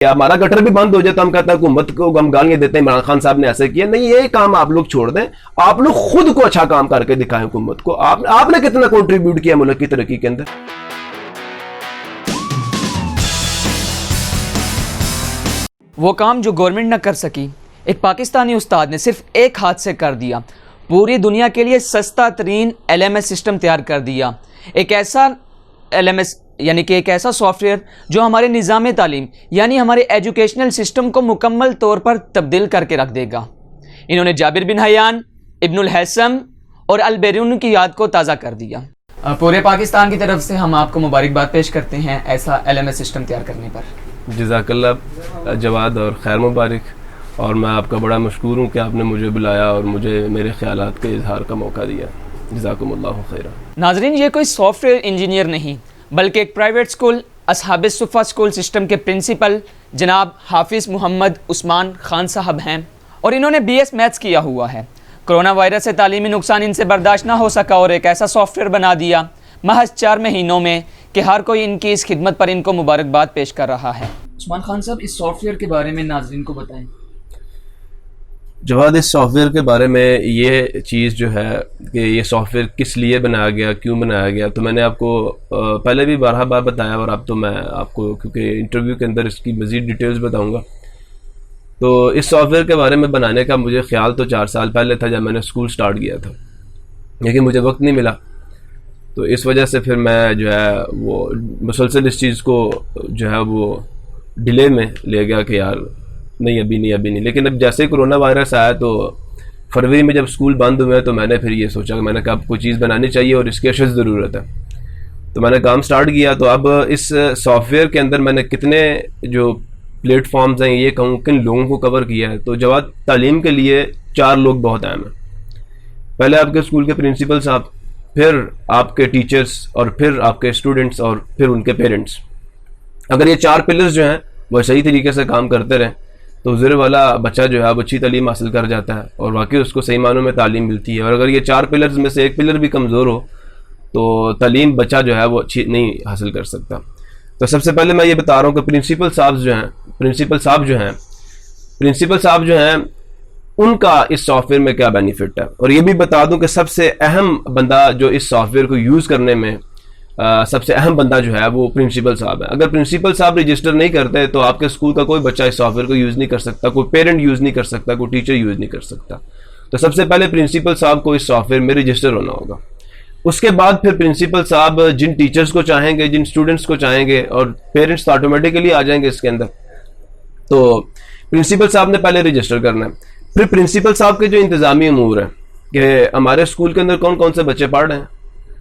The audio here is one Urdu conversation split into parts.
ہمارا گٹر بھی بند ہو جائے تو ہم کہتے ہیں حکومت کو ہم گالیاں دیتے ہیں عمران خان صاحب نے ایسے کیا. نہیں, یہ کام آپ لوگ چھوڑ دیں, آپ لوگ خود کو اچھا کام کر کے دکھائیں. حکومت کو آپ نے کتنا کنٹریبیوٹ کیا ملک کی ترقی کے اندر. وہ کام جو گورنمنٹ نہ کر سکی ایک پاکستانی استاد نے صرف ایک ہاتھ سے کر دیا. پوری دنیا کے لیے سستا ترین LMS سسٹم تیار کر دیا. ایک ایسا LMS یعنی کہ ایک ایسا سافٹ ویئر جو ہمارے نظام تعلیم یعنی ہمارے ایجوکیشنل سسٹم کو مکمل طور پر تبدیل کر کے رکھ دے گا. انہوں نے جابر بن حیان, ابن الحیثم اور البیرونی کی یاد کو تازہ کر دیا. پورے پاکستان کی طرف سے ہم آپ کو مبارکباد پیش کرتے ہیں ایسا LMS سسٹم تیار کرنے پر. جزاک اللہ جواد, اور خیر مبارک. اور میں آپ کا بڑا مشکور ہوں کہ آپ نے مجھے بلایا اور مجھے میرے خیالات کے اظہار کا موقع دیا. جزاکم اللہ خیرا. ناظرین, یہ کوئی سافٹ ویئر انجینئر نہیں بلکہ ایک پرائیویٹ اسکول اصحاب الصفا اسکول سسٹم کے پرنسپل جناب حافظ محمد عثمان خان صاحب ہیں, اور انہوں نے BS میتھس کیا ہوا ہے. کرونا وائرس سے تعلیمی نقصان ان سے برداشت نہ ہو سکا اور ایک ایسا سافٹ ویئر بنا دیا محض 4 مہینوں میں کہ ہر کوئی ان کی اس خدمت پر ان کو مبارکباد پیش کر رہا ہے. عثمان خان صاحب, اس سافٹ ویئر کے بارے میں ناظرین کو بتائیں. جواد, اس سافٹ ویئر کے بارے میں یہ چیز جو ہے کہ یہ سافٹ ویئر کس لیے بنایا گیا, کیوں بنایا گیا, تو میں نے آپ کو پہلے بھی بارہا بار بتایا, اور اب تو میں آپ کو کیونکہ انٹرویو کے اندر اس کی مزید ڈیٹیلز بتاؤں گا. تو اس سافٹ ویئر کے بارے میں بنانے کا مجھے خیال تو 4 سال پہلے تھا جب میں نے اسکول سٹارٹ کیا تھا, لیکن مجھے وقت نہیں ملا. تو اس وجہ سے پھر میں جو ہے وہ مسلسل اس چیز کو جو ہے وہ ڈیلے میں لے گیا کہ یار نہیں ابھی نہیں. لیکن اب جیسے ہی کرونا وائرس آیا تو فروری میں جب اسکول بند ہوئے تو میں نے پھر یہ سوچا کہ میں نے کہا اب کوئی چیز بنانی چاہیے اور اس کی اشد ضرورت ہے. تو میں نے کام سٹارٹ کیا. تو اب اس سافٹ ویئر کے اندر میں نے کتنے جو پلیٹ فارمز ہیں, یہ کہوں کن لوگوں کو کور کیا ہے. تو جواد, تعلیم کے لیے 4 لوگ بہت اہم ہیں. پہلے آپ کے اسکول کے پرنسپل صاحب, پھر آپ کے ٹیچرز, اور پھر آپ کے اسٹوڈنٹس, اور پھر ان کے پیرنٹس. اگر یہ 4 پلرز جو ہیں وہ صحیح طریقے سے کام کرتے رہیں تو زر والا بچہ جو ہے وہ اچھی تعلیم حاصل کر جاتا ہے اور واقعی اس کو صحیح معنوں میں تعلیم ملتی ہے. اور اگر یہ 4 پلرز میں سے ایک پلر بھی کمزور ہو تو تعلیم بچہ جو ہے وہ اچھی نہیں حاصل کر سکتا. تو سب سے پہلے میں یہ بتا رہا ہوں کہ پرنسپل صاحب جو ہیں ان کا اس سافٹ ویئر میں کیا بینیفٹ ہے. اور یہ بھی بتا دوں کہ سب سے اہم بندہ جو اس سافٹ ویئر کو یوز کرنے میں سب سے اہم بندہ جو ہے وہ پرنسپل صاحب ہے. اگر پرنسپل صاحب رجسٹر نہیں کرتے تو آپ کے اسکول کا کوئی بچہ اس سافٹ ویئر کو یوز نہیں کر سکتا, کوئی پیرنٹ یوز نہیں کر سکتا, کوئی ٹیچر یوز نہیں کر سکتا. تو سب سے پہلے پرنسپل صاحب کو اس سافٹ ویئر میں رجسٹر ہونا ہوگا. اس کے بعد پھر پرنسپل صاحب جن ٹیچرز کو چاہیں گے, جن اسٹوڈنٹس کو چاہیں گے, اور پیرنٹس تو آٹومیٹیکلی آ جائیں گے اس کے اندر. تو پرنسپل صاحب نے پہلے رجسٹر کرنا ہے. پھر پرنسپل صاحب کے جو انتظامی امور ہیں کہ ہمارے اسکول کے اندر کون کون سے بچے پڑھ رہے ہیں,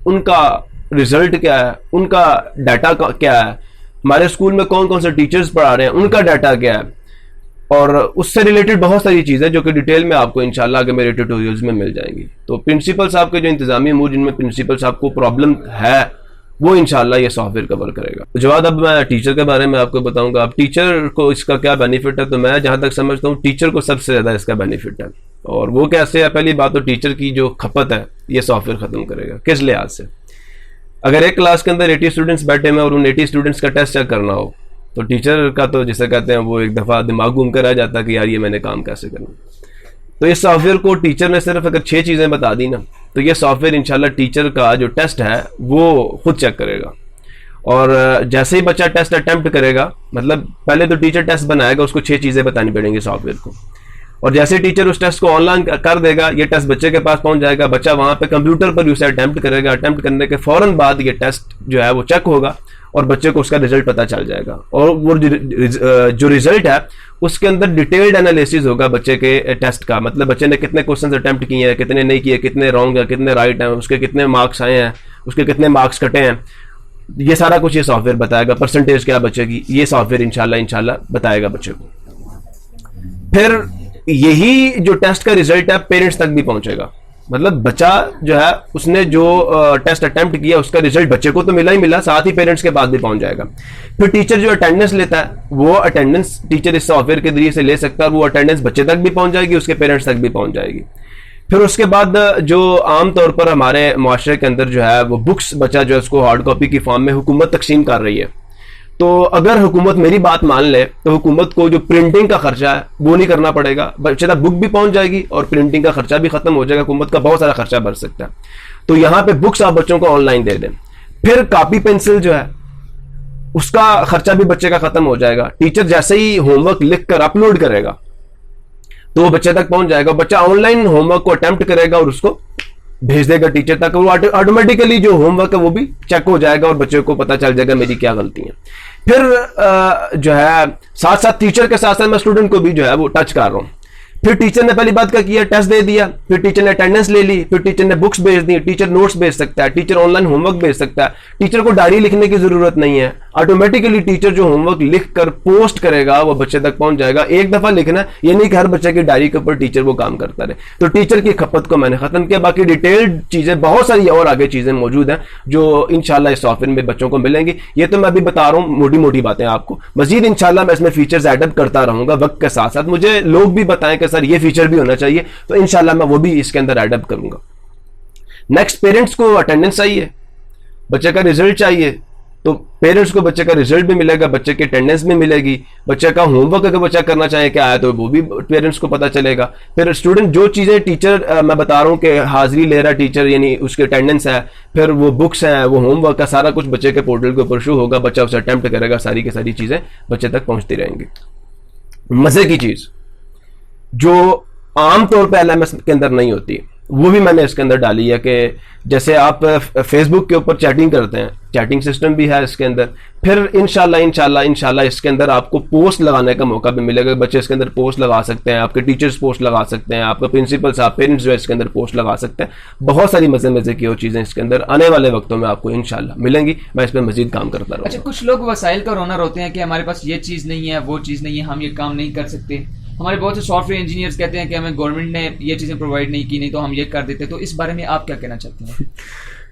ان کا رزلٹ کیا ہے, ان کا ڈیٹا کیا ہے, ہمارے اسکول میں کون کون سے ٹیچرز پڑھا رہے ہیں ان کا ڈیٹا کیا ہے, اور اس سے ریلیٹڈ بہت ساری چیزیں جو کہ ڈیٹیل میں آپ کو انشاءاللہ آگے میرے ٹیوٹوریلز میں مل جائیں گی. تو پرنسپل صاحب کے جو انتظامی امور جن میں پرنسپل صاحب کو پرابلم ہے وہ انشاءاللہ یہ سافٹ ویئر کور کرے گا. جواد, اب میں ٹیچر کے بارے میں آپ کو بتاؤں گا. اب ٹیچر کو اس کا کیا بینیفٹ ہے, تو میں جہاں تک سمجھتا ہوں ٹیچر کو سب سے زیادہ اس کا بینیفٹ ہے. اور وہ کیسے ہے؟ پہلی بات تو ٹیچر کی جو کھپت ہے یہ سافٹ ویئر ختم کرے گا. کس لحاظ سے؟ اگر ایک کلاس کے اندر 80 اسٹوڈنٹس بیٹھے ہیں اور ان 80 اسٹوڈنٹس کا ٹیسٹ چیک کرنا ہو تو ٹیچر کا تو جسے کہتے ہیں وہ ایک دفعہ دماغ گھوم کر آ جاتا ہے کہ یار یہ میں نے کام کیسے کرنا. تو اس سافٹ ویئر کو ٹیچر نے صرف اگر 6 چیزیں بتا دی نا تو یہ سافٹ ویئر انشاءاللہ ٹیچر کا جو ٹیسٹ ہے وہ خود چیک کرے گا. اور جیسے ہی بچہ ٹیسٹ اٹیمپٹ کرے گا, مطلب پہلے تو ٹیچر ٹیسٹ بنائے گا, اس کو 6 چیزیں بتانی پڑیں گی سافٹ ویئر کو, اور جیسے ٹیچر اس ٹیسٹ کو آن لائن کر دے گا یہ ٹیسٹ بچے کے پاس پہنچ جائے گا. بچہ وہاں پہ کمپیوٹر پر اسے اٹیمپٹ کرے گا. اٹیمپٹ کرنے کے فوراً بعد یہ ٹیسٹ جو ہے وہ چیک ہوگا اور بچے کو اس کا رزلٹ پتہ چل جائے گا. اور وہ جو رزلٹ ہے اس کے اندر ڈیٹیلڈ انالیسز ہوگا بچے کے ٹیسٹ کا, مطلب بچے نے کتنے کوشچنز اٹیمپٹ کیے ہیں, کتنے نہیں کیے, کتنے رانگ ہیں, کتنے رائٹ ہیں, اس کے کتنے مارکس آئے ہیں, اس کے کتنے مارکس کٹے ہیں. یہ سارا کچھ یہ سافٹ ویئر بتائے گا. پرسنٹیج کیا بچے کی, یہ سافٹ ویئر انشاءاللہ بتائے گا بچے کو. پھر یہی جو ٹیسٹ کا رزلٹ ہے پیرنٹس تک بھی پہنچے گا. مطلب بچہ جو ہے اس نے جو ٹیسٹ اٹیمپٹ کیا اس کا رزلٹ بچے کو تو ملا ہی ملا, ساتھ ہی پیرنٹس کے پاس بھی پہنچ جائے گا. پھر ٹیچر جو اٹینڈنس لیتا ہے وہ اٹینڈنس ٹیچر اس سافٹ ویئر کے ذریعے سے لے سکتا ہے, وہ اٹینڈنس بچے تک بھی پہنچ جائے گی, اس کے پیرنٹس تک بھی پہنچ جائے گی. پھر اس کے بعد جو عام طور پر ہمارے معاشرے کے اندر جو ہے وہ بکس بچہ جو ہے اس کو ہارڈ کاپی کی فارم میں حکومت تقسیم کر رہی ہے, تو اگر حکومت میری بات مان لے تو حکومت کو جو پرنٹنگ کا خرچہ ہے وہ نہیں کرنا پڑے گا, بچے تک بک بھی پہنچ جائے گی اور پرنٹنگ کا خرچہ بھی ختم ہو جائے گا, حکومت کا بہت سارا خرچہ بڑھ سکتا ہے. تو یہاں پہ بکس آپ بچوں کو آن لائن دے دیں, پھر کاپی پینسل جو ہے اس کا خرچہ بھی بچے کا ختم ہو جائے گا. ٹیچر جیسے ہی ہوم ورک لکھ کر اپلوڈ کرے گا تو وہ بچے تک پہنچ جائے گا, بچہ آن لائن ہوم ورک کو اٹیمپٹ کرے گا اور اس کو بھیج دے گا ٹیچر تک, وہ آٹومیٹیکلی جو ہوم ورک ہے وہ بھی چیک ہو جائے گا اور بچے کو پتہ چل جائے گا میری کیا غلطی ہے. پھر جو ہے ساتھ ساتھ ٹیچر کے ساتھ ساتھ میں اسٹوڈنٹ کو بھی جو ہے وہ ٹچ کر رہا ہوں. پھر ٹیچر نے پہلی بات کیا کیا, ٹیسٹ دے دیا, پھر ٹیچر نے اٹینڈنس لے لی, پھر ٹیچر نے بکس بھیج دی, ٹیچر نوٹس بھیج سکتا ہے, teacher on line home work بھیج سکتا ہے, ٹیچر کو ڈائری لکھنے کی ضرورت نہیں ہے, آٹومیٹیکلی ٹیچر جو ہوم ورک لکھ کر پوسٹ کرے گا وہ بچے تک پہنچ جائے گا. ایک دفعہ لکھنا یہ نہیں کہ ہر بچے کی ڈائری کے اوپر ٹیچر وہ کام کرتا رہے. تو ٹیچر کی کھپت کو میں نے ختم کیا. باقی ڈیٹیلڈ چیزیں بہت ساری اور آگے چیزیں موجود ہیں جو انشاءاللہ اس سافٹ ویئر میں بچوں کو ملیں گی. یہ تو میں ابھی بتا رہا ہوں موٹی موٹی باتیں آپ کو, مزید انشاءاللہ میں اس میں فیچرز ایڈ اپ کرتا رہوں گا وقت کے ساتھ ساتھ. مجھے لوگ بھی بتائیں کہ سر یہ فیچر بھی ہونا چاہیے, تو انشاءاللہ میں وہ بھی اس کے اندر ایڈ اپ کروں گا. نیکسٹ, پیرنٹس کو اٹینڈنس چاہیے, بچے کا ریزلٹ چاہیے, تو پیرنٹس کو بچے کا ریزلٹ بھی ملے گا, بچے کی اٹینڈنس بھی ملے گی, بچے کا ہوم ورک اگر بچہ کرنا چاہے کیا ہے تو وہ بھی پیرنٹس کو پتہ چلے گا. پھر اسٹوڈنٹ جو چیزیں ٹیچر میں بتا رہا ہوں کہ حاضری لے رہا ٹیچر یعنی اس کی اٹینڈنس ہے, پھر وہ بکس ہیں, وہ ہوم ورک کا سارا کچھ بچے کے پورٹل کے اوپر شو ہوگا, بچہ اسے اٹیمپٹ کرے گا, ساری کی ساری چیزیں بچے تک پہنچتی رہیں گی. مزے کی چیز جو عام طور پہ LMS کے اندر نہیں ہوتی وہ بھی میں نے اس کے اندر ڈالی ہے کہ جیسے آپ فیس بک کے اوپر چیٹنگ کرتے ہیں, چیٹنگ سسٹم بھی ہے اس کے اندر. پھر انشاءاللہ اس کے اندر آپ کو پوسٹ لگانے کا موقع بھی ملے گا. بچے اس کے اندر پوسٹ لگا سکتے ہیں, آپ کے ٹیچرز پوسٹ لگا سکتے ہیں, آپ کے پرنسپل صاحب پیرنٹس جو ہے اس کے اندر پوسٹ لگا سکتے ہیں. بہت ساری مزے کی اور چیزیں اس کے اندر آنے والے وقتوں میں آپ کو انشاءاللہ ملیں گی. میں اس پہ مزید کام کرتا رہوں. اچھا, کچھ لوگ وسائل کا رونر ہوتے ہیں کہ ہمارے پاس یہ چیز نہیں ہے, وہ چیز نہیں ہے, ہم یہ کام نہیں کر سکتے. ہمارے بہت سے سافٹ ویئر انجینئرز کہتے ہیں کہ ہمیں گورنمنٹ نے یہ چیزیں پرووائڈ نہیں کی, نہیں تو ہم یہ کر دیتے. تو اس بارے میں آپ کیا کہنا چاہتے ہیں؟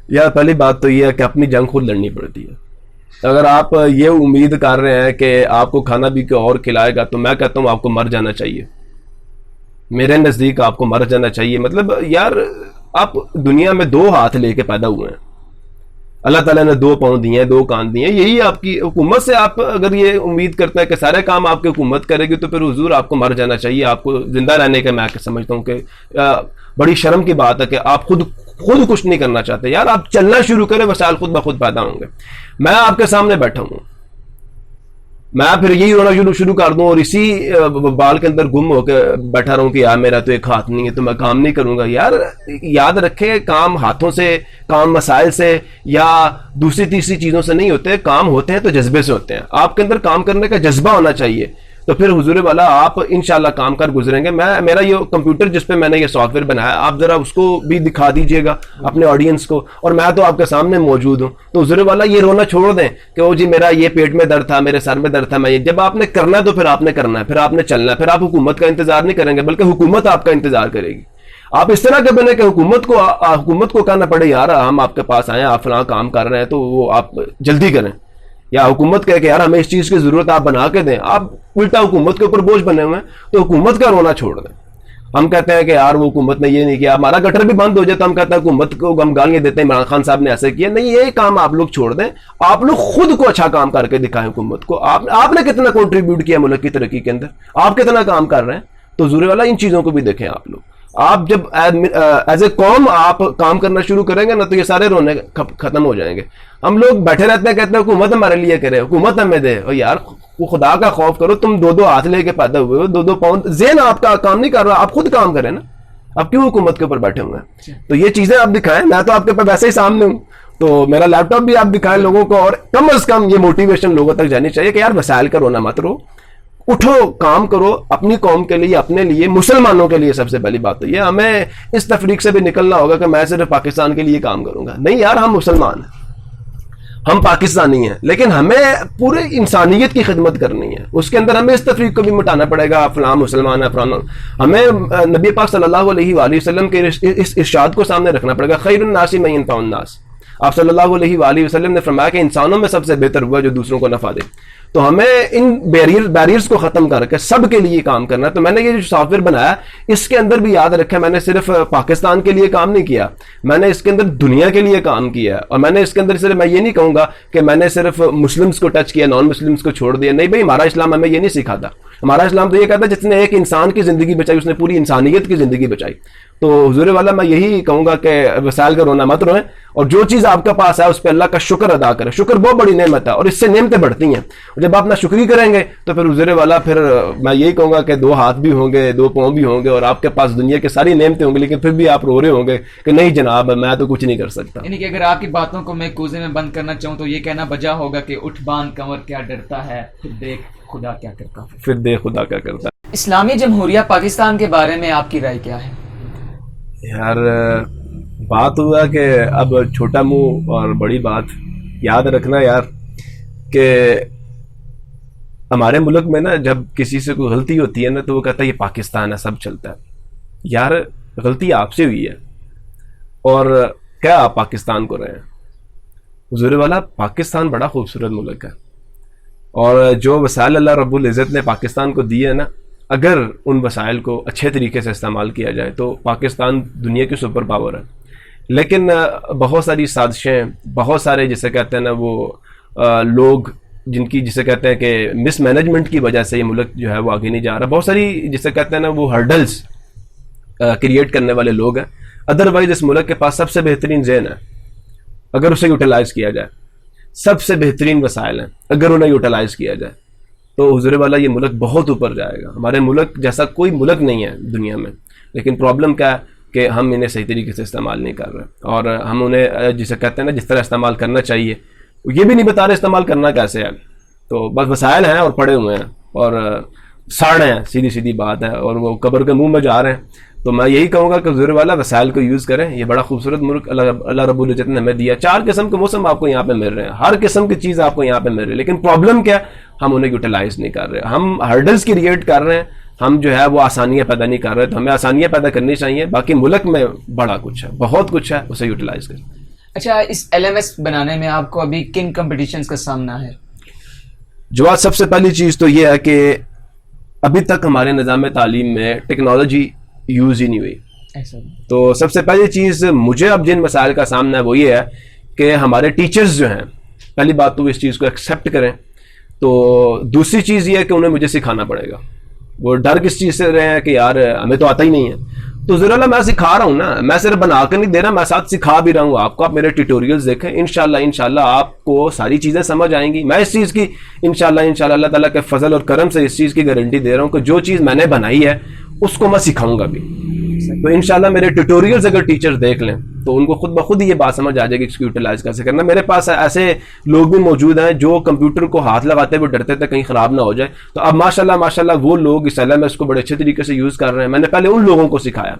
یار پہلی بات تو یہ ہے کہ اپنی جنگ خود لڑنی پڑتی ہے. اگر آپ یہ امید کر رہے ہیں کہ آپ کو کھانا بھی کوئی اور کھلائے گا تو میں کہتا ہوں آپ کو مر جانا چاہیے. میرے نزدیک آپ کو مر جانا چاہیے. مطلب یار آپ دنیا میں 2 ہاتھ لے کے پیدا ہوئے ہیں, اللہ تعالیٰ نے 2 پاؤں دیے ہیں, 2 کان دیے ہیں. یہی آپ کی حکومت سے آپ اگر یہ امید کرتے ہیں کہ سارے کام آپ کی حکومت کرے گی تو پھر حضور آپ کو مر جانا چاہیے. آپ کو زندہ رہنے کا میں سمجھتا ہوں کہ بڑی شرم کی بات ہے کہ آپ خود کچھ نہیں کرنا چاہتے. یار آپ چلنا شروع کریں, وسائل خود بخود پیدا ہوں گے. میں آپ کے سامنے بیٹھا ہوں, میں پھر یہی رونا شروع کر دوں اور اسی بال کے اندر گم ہو کے بیٹھا رہوں کہ یار میرا تو ایک ہاتھ نہیں ہے تو میں کام نہیں کروں گا. یار یاد رکھے, کام ہاتھوں سے, کام مسائل سے یا دوسری تیسری چیزوں سے نہیں ہوتے. کام ہوتے ہیں تو جذبے سے ہوتے ہیں. آپ کے اندر کام کرنے کا جذبہ ہونا چاہیے, تو پھر حضور والا آپ انشاءاللہ کام کر گزریں گے. میرا یہ کمپیوٹر جس پہ میں نے یہ سافٹ ویئر بنایا, آپ ذرا اس کو بھی دکھا دیجئے گا اپنے آڈینس کو, اور میں تو آپ کے سامنے موجود ہوں. تو حضور والا یہ رونا چھوڑ دیں کہ او جی میرا یہ پیٹ میں درد تھا, میرے سر میں درد تھا. میں جب آپ نے کرنا ہے تو پھر آپ نے کرنا ہے, پھر آپ نے چلنا ہے. پھر آپ حکومت کا انتظار نہیں کریں گے بلکہ حکومت آپ کا انتظار کرے گی. آپ اس طرح کے بنے کہ حکومت کو کہنا پڑے یار ہم آپ کے پاس آئے, آپ فلاں کام کر رہے ہیں تو وہ آپ جلدی کریں, یا حکومت کہے کہ یار ہمیں اس چیز کی ضرورت آپ بنا کے دیں. آپ الٹا حکومت کے اوپر بوجھ بنے ہوئے ہیں, تو حکومت کا رونا چھوڑ دیں. ہم کہتے ہیں کہ یار وہ حکومت نے یہ نہیں کیا, ہمارا گٹر بھی بند ہو جائے تو ہم کہتے ہیں حکومت کو ہم گالیاں دیتے ہیں عمران خان صاحب نے ایسے کیا. نہیں, یہ کام آپ لوگ چھوڑ دیں, آپ لوگ خود کو اچھا کام کر کے دکھائیں. حکومت کو آپ نے کتنا کنٹریبیوٹ کیا ملک کی ترقی کے اندر, آپ کتنا کام کر رہے ہیں. تو ضرور والا ان چیزوں کو بھی دیکھیں آپ لوگ. آپ جب ایز اے قوم آپ کام کرنا شروع کریں گے نا تو یہ سارے رونے ختم ہو جائیں گے. ہم لوگ بیٹھے رہتے ہیں, کہتے ہیں حکومت ہمارے لیے کرے, حکومت ہمیں دے. اور یار خدا کا خوف کرو, تم 2 ہاتھ لے کے پیدا ہوئے ہو, 2 پاؤں, ذہن آپ کا کام نہیں کر رہا, آپ خود کام کریں نا. آپ کیوں حکومت کے اوپر بیٹھے ہوئے ہیں؟ تو یہ چیزیں آپ دکھائیں. میں تو آپ کے اوپر ویسے ہی سامنے ہوں, تو میرا لیپ ٹاپ بھی آپ دکھائیں لوگوں کو, اور کم از کم یہ موٹیویشن لوگوں تک جانی چاہیے کہ یار وسائل کا رونا مت رو, اٹھو کام کرو اپنی قوم کے لیے, اپنے لیے, مسلمانوں کے لیے. سب سے پہلی بات تو یہ ہمیں اس تفریق سے بھی نکلنا ہوگا کہ میں صرف پاکستان کے لیے کام کروں گا. نہیں یار, ہم مسلمان ہیں, ہم پاکستانی ہیں, لیکن ہمیں پورے انسانیت کی خدمت کرنی ہے. اس کے اندر ہمیں اس تفریق کو بھی مٹانا پڑے گا, فلاں مسلمان ہے فلاں. ہمیں نبی پاک صلی اللہ علیہ وآلہ وسلم کے اس ارشاد کو سامنے رکھنا پڑے گا, خیر الناس من ينفع الناس. آپ صلی اللہ علیہ وآلہ وسلم نے فرمایا کہ انسانوں میں سب سے بہتر ہوا جو دوسروں کو نفع دے. تو ہمیں ان بیریئرز کو ختم کر کے سب کے لیے کام کرنا ہے. تو میں نے یہ جو سافٹ ویئر بنایا اس کے اندر بھی یاد رکھا میں نے صرف پاکستان کے لیے کام نہیں کیا, میں نے اس کے اندر دنیا کے لیے کام کیا. اور میں نے اس کے اندر صرف, میں یہ نہیں کہوں گا کہ میں نے صرف مسلمس کو ٹچ کیا, نان مسلمس کو چھوڑ دیا. نہیں بھائی, ہمارا اسلام ہمیں یہ نہیں سکھاتا. ہمارا اسلام تو یہ کہتا ہے جس نے ایک انسان کی زندگی بچائی اس نے پوری انسانیت کی زندگی بچائی. تو حضور والا میں یہی کہوں گا کہ وسائل کا رونا مت روئیں, اور جو چیز آپ کا پاس ہے اس پہ اللہ کا شکر ادا کریں. شکر بہت بڑی نعمت ہے اور اس سے نعمتیں بڑھتی ہیں. اور جب آپ اپنا شکری کریں گے تو پھر حضور والا, پھر میں یہی کہوں گا کہ 2 ہاتھ بھی ہوں گے, 2 پاؤں بھی ہوں گے, اور آپ کے پاس دنیا کی ساری نعمتیں ہوں گی, لیکن پھر بھی آپ رو رہے ہوں گے کہ نہیں جناب میں تو کچھ نہیں کر سکتا. یعنی کہ اگر آپ کی باتوں کو میں کوزے میں بند کرنا چاہوں تو یہ کہنا بجا ہوگا کہ اٹھ باندھ کنور کیا ڈرتا ہے, پھر دیکھ خدا کیا کرتا ہے. پھر دیکھ خدا کیا کرتا ہے. اسلامی جمہوریہ پاکستان کے بارے میں آپ کی رائے کیا ہے؟ یار بات ہوا کہ اب چھوٹا منہ اور بڑی بات. یاد رکھنا یار کہ ہمارے ملک میں نا جب کسی سے کوئی غلطی ہوتی ہے نا تو وہ کہتا ہے یہ پاکستان ہے سب چلتا ہے. یار غلطی آپ سے ہوئی ہے, اور کیا آپ پاکستان کو رہے ہیں. حضور والا پاکستان بڑا خوبصورت ملک ہے, اور جو وسائل اللہ رب العزت نے پاکستان کو دیے نا, اگر ان وسائل کو اچھے طریقے سے استعمال کیا جائے تو پاکستان دنیا کی سپر پاور ہے. لیکن بہت ساری سازشیں, بہت سارے جسے کہتے ہیں نا وہ لوگ جن کی جسے کہتے ہیں کہ مس مینجمنٹ کی وجہ سے یہ ملک جو ہے وہ آگے نہیں جا رہا. بہت ساری جسے کہتے ہیں نا وہ ہرڈلز کریٹ کرنے والے لوگ ہیں. ادروائز اس ملک کے پاس سب سے بہترین ذہن ہے اگر اسے یوٹیلائز کیا جائے, سب سے بہترین وسائل ہیں اگر انہیں یوٹیلائز کیا جائے تو حضور والا یہ ملک بہت اوپر جائے گا. ہمارے ملک جیسا کوئی ملک نہیں ہے دنیا میں, لیکن پرابلم کیا ہے کہ ہم انہیں صحیح طریقے سے استعمال نہیں کر رہے, اور ہم انہیں جسے کہتے ہیں نا جس طرح استعمال کرنا چاہیے یہ بھی نہیں بتا رہے استعمال کرنا کیسے ہے. تو بس وسائل ہیں اور پڑے ہوئے ہیں اور ساڑ ہیں, سیدھی سیدھی بات ہے, اور وہ قبر کے منہ میں جا رہے ہیں. تو میں یہی کہوں گا کہ حضور والا وسائل کو یوز کریں. یہ بڑا خوبصورت ملک اللہ رب العزت نے ہمیں دیا. 4 قسم کے موسم آپ کو یہاں پہ مل رہے ہیں, ہر قسم کی چیز آپ کو یہاں پہ مل رہی ہے, لیکن پرابلم کیا ہے ہم انہیں یوٹیلائز نہیں کر رہے. ہم ہرڈلز کریٹ کر رہے ہیں, ہم جو ہے وہ آسانیاں پیدا نہیں کر رہے. تو ہمیں آسانیاں پیدا کرنی چاہیے. باقی ملک میں بڑا کچھ ہے, بہت کچھ ہے, اسے یوٹیلائز کریں. اچھا, اس LMS بنانے میں آپ کو ابھی کن کمپٹیشنز کا سامنا ہے؟ جواد, سب سے پہلی چیز تو یہ ہے کہ ابھی تک ہمارے نظام تعلیم میں ٹیکنالوجی یوز ہی نہیں ہوئی. تو سب سے پہلی چیز مجھے اب جن مسائل کا سامنا ہے وہ یہ ہے کہ ہمارے ٹیچرز جو ہیں, پہلی بات تو وہ اس چیز کو ایکسیپٹ کریں. تو دوسری چیز یہ ہے کہ انہیں مجھے سکھانا پڑے گا. وہ ڈر کس چیز سے رہے ہیں کہ یار ہمیں تو آتا ہی نہیں ہے. تو ضرور اللہ میں سکھا رہا ہوں نا, میں صرف بنا کر نہیں دے رہا, میں ساتھ سکھا بھی رہا ہوں آپ کو. آپ میرے ٹیوٹوریلز دیکھیں, انشاءاللہ آپ کو ساری چیزیں سمجھ آئیں گی. میں اس چیز کی انشاءاللہ اللہ تعالیٰ کے فضل اور کرم سے اس چیز کی گارنٹی دے رہا ہوں کہ جو چیز میں نے بنائی ہے اس کو میں سکھاؤں گا بھی. تو انشاءاللہ میرے ٹیوٹوریلز اگر ٹیچر دیکھ لیں تو ان کو خود بخود یہ بات سمجھ آ جائے گی اس کو یوٹیلائز کیسے کرنا. میرے پاس ایسے لوگ بھی موجود ہیں جو کمپیوٹر کو ہاتھ لگاتے ہوئے ڈرتے تھے کہیں خراب نہ ہو جائے. تو اب ماشاءاللہ وہ لوگ اس LMS کو بڑے اچھے طریقے سے یوز کر رہے ہیں. میں نے پہلے ان لوگوں کو سکھایا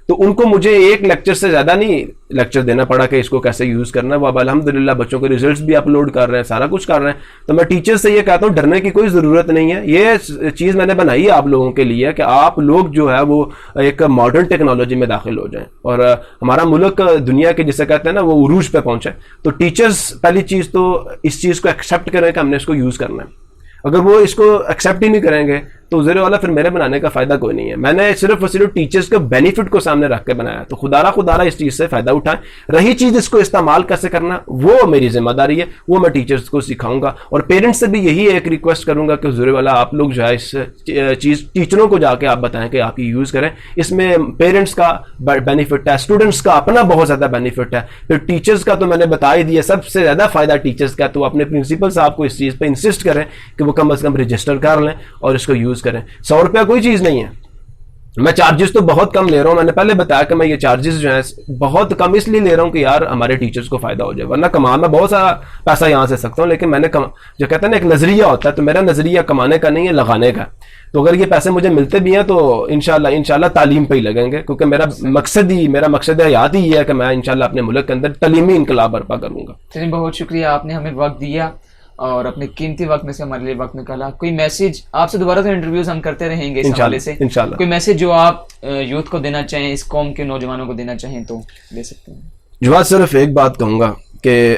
تو ان کو مجھے ایک لیکچر سے زیادہ نہیں لیکچر دینا پڑا کہ اس کو کیسے یوز کرنا ہے. وہ اب الحمدللہ بچوں کے ریزلٹس بھی اپلوڈ کر رہے ہیں, سارا کچھ کر رہے ہیں. تو میں ٹیچر سے یہ کہتا ہوں ڈرنے کی کوئی ضرورت نہیں ہے. یہ چیز میں نے بنائی ہے آپ لوگوں کے لیے کہ آپ لوگ جو ہے وہ ایک ماڈرن ٹیکنالوجی میں داخل ہو جائیں اور ہمارا ملک دنیا کے جسے کہتے ہیں نا وہ عروج پہ پہنچے. تو ٹیچرز پہلی چیز تو اس چیز کو ایکسیپٹ کریں کہ ہم نے اس کو یوز کرنا ہے. اگر وہ اس کو ایکسیپٹ ہی نہیں کریں گے تو ذرا والا پھر میرے بنانے کا فائدہ کوئی نہیں ہے. میں نے صرف اور صرف ٹیچرز کے بینیفٹ کو سامنے رکھ کے بنایا. تو خدا اس چیز سے فائدہ اٹھائیں. رہی چیز اس کو استعمال کیسے کرنا وہ میری ذمہ داری ہے, وہ میں ٹیچرز کو سکھاؤں گا. اور پیرنٹس سے بھی یہی ایک ریکویسٹ کروں گا کہ ذرا والا آپ لوگ جو ہے اس چیز ٹیچروں کو جا کے آپ بتائیں کہ آپ یوز کریں. اس میں پیرنٹس کا بینیفٹ ہے, اسٹوڈنٹس کا اپنا بہت زیادہ بینیفٹ ہے, پھر ٹیچرز کا تو میں نے بتا ہی دیا سب سے زیادہ فائدہ ٹیچرز کا. تو اپنے پرنسپل صاحب کو اس چیز پہ انسسٹ کریں کہ وہ کم از کم رجسٹر کر لیں اور اس کو یوز کریں. 100 روپیہ کوئی چیز نہیں ہے. میں چارجز تو بہت کم لے رہا ہوں. میں نے پہلے بتایا کہ میں یہ چارجز جو ہیں بہت کم اس لیے لے رہا ہوں کہ یار ہمارے ٹیچرز کو فائدہ ہو جائے. ورنہ کما میں بہت سارا پیسہ یہاں سے سکتا ہوں, لیکن میں نے جو کہتے ہیں نا ایک نظریہ ہوتا ہے, تو میرا نظریہ کمانے کا نہیں ہے, لگانے کا. تو اگر یہ پیسے مجھے ملتے بھی ہیں تو انشاءاللہ تعلیم پہ ہی لگیں گے, کیونکہ میرا مقصد حیات ہی یہ ہے کہ میں انشاءاللہ اپنے ملک کے اندر تعلیمی انقلاب برپا کروں گا. بہت شکریہ, آپ نے ہمیں وقت دیا اور اپنے قیمتی وقت میں سے ہمارے لیے وقت نکالا. کوئی میسج آپ سے دوبارہ تو انٹرویوز ہم کرتے رہیں گے اس حوالے سے, کوئی میسج جو آپ یوتھ کو دینا چاہیں, اس قوم کے نوجوانوں کو دینا چاہیں تو دے سکتے ہیں. جواد, صرف ایک بات کہوں گا کہ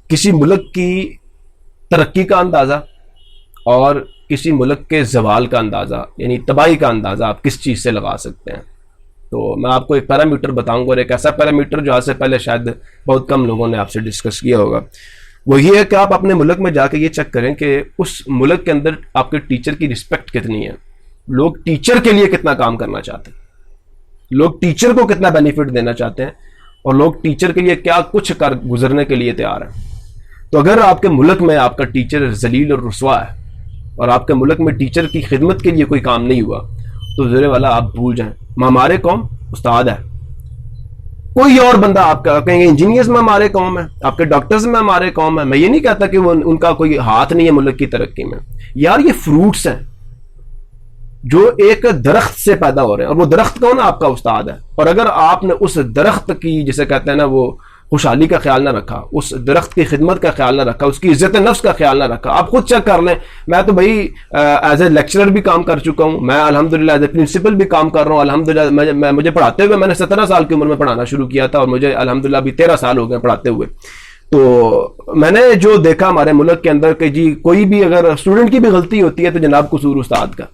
کسی ملک کی ترقی کا اندازہ اور کسی ملک کے زوال کا اندازہ یعنی تباہی کا اندازہ آپ کس چیز سے لگا سکتے ہیں؟ تو میں آپ کو ایک پیرامیٹر بتاؤں گا، اور ایک ایسا پیرامیٹر جو آج سے پہلے شاید بہت کم لوگوں نے آپ سے ڈسکس کیا ہوگا. وہ یہ ہے کہ آپ اپنے ملک میں جا کے یہ چیک کریں کہ اس ملک کے اندر آپ کے ٹیچر کی رسپیکٹ کتنی ہے، لوگ ٹیچر کے لیے کتنا کام کرنا چاہتے ہیں، لوگ ٹیچر کو کتنا بینیفٹ دینا چاہتے ہیں، اور لوگ ٹیچر کے لیے کیا کچھ کر گزرنے کے لیے تیار ہیں. تو اگر آپ کے ملک میں آپ کا ٹیچر ذلیل اور رسوا ہے، اور آپ کے ملک میں ٹیچر کی خدمت کے لیے کوئی کام نہیں ہوا، تو زیر والا آپ بھول جائیں. ہمارے قوم استاد ہے، کوئی اور بندہ آپ کا کہیں گے انجینئرز میں ہمارے قوم ہے، آپ کے ڈاکٹرز میں ہمارے قوم ہے. میں یہ نہیں کہتا کہ وہ ان کا کوئی ہاتھ نہیں ہے ملک کی ترقی میں. یار یہ فروٹس ہیں جو ایک درخت سے پیدا ہو رہے ہیں، اور وہ درخت کون ہے؟ آپ کا استاد ہے. اور اگر آپ نے اس درخت کی جسے کہتے ہیں نا وہ خوشحالی کا خیال نہ رکھا، اس درخت کی خدمت کا خیال نہ رکھا، اس کی عزت نفس کا خیال نہ رکھا، آپ خود چیک کر لیں. میں تو بھائی ایز اے لیکچرر بھی کام کر چکا ہوں، میں الحمدللہ ایز اے پرنسپل بھی کام کر رہا ہوں الحمدللہ. مجھے پڑھاتے ہوئے میں نے 17 سال کی عمر میں پڑھانا شروع کیا تھا، اور مجھے الحمدللہ ابھی 13 سال ہو گئے پڑھاتے ہوئے. تو میں نے جو دیکھا ہمارے ملک کے اندر کہ جی کوئی بھی اگر اسٹوڈنٹ کی بھی غلطی ہوتی ہے تو جناب قصور استاد کا،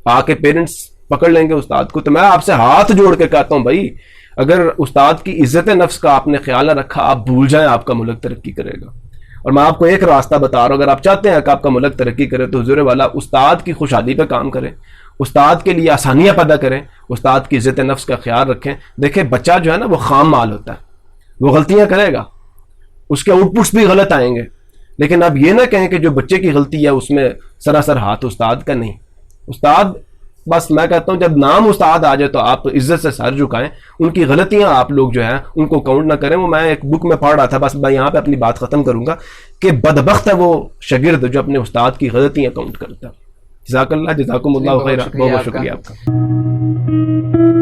آ کے پیرنٹس پکڑ لیں گے استاد کو. تو میں آپ سے ہاتھ جوڑ کے کہتا ہوں بھائی اگر استاد کی عزت نفس کا آپ نے خیال نہ رکھا، آپ بھول جائیں آپ کا ملک ترقی کرے گا. اور میں آپ کو ایک راستہ بتا رہا ہوں، اگر آپ چاہتے ہیں کہ آپ کا ملک ترقی کرے تو حضور والا استاد کی خوشحالی پہ کام کریں، استاد کے لیے آسانیاں پیدا کریں، استاد کی عزت نفس کا خیال رکھیں. دیکھیں بچہ جو ہے نا وہ خام مال ہوتا ہے، وہ غلطیاں کرے گا، اس کے آؤٹ پٹس بھی غلط آئیں گے، لیکن اب یہ نہ کہیں کہ جو بچے کی غلطی ہے اس میں سراسر ہاتھ استاد کا نہیں. استاد بس میں کہتا ہوں جب نام استاد آ جائے تو آپ عزت سے سر جھکائیں، ان کی غلطیاں آپ لوگ جو ہیں ان کو کاؤنٹ نہ کریں. وہ میں ایک بک میں پڑھ رہا تھا، بس میں یہاں پہ اپنی بات ختم کروں گا کہ بدبخت ہے وہ شاگرد جو اپنے استاد کی غلطیاں کاؤنٹ کرتا ہے. جزاک اللہ، جزاکم اللہ خیر، بہت بہت شکریہ آپ کا.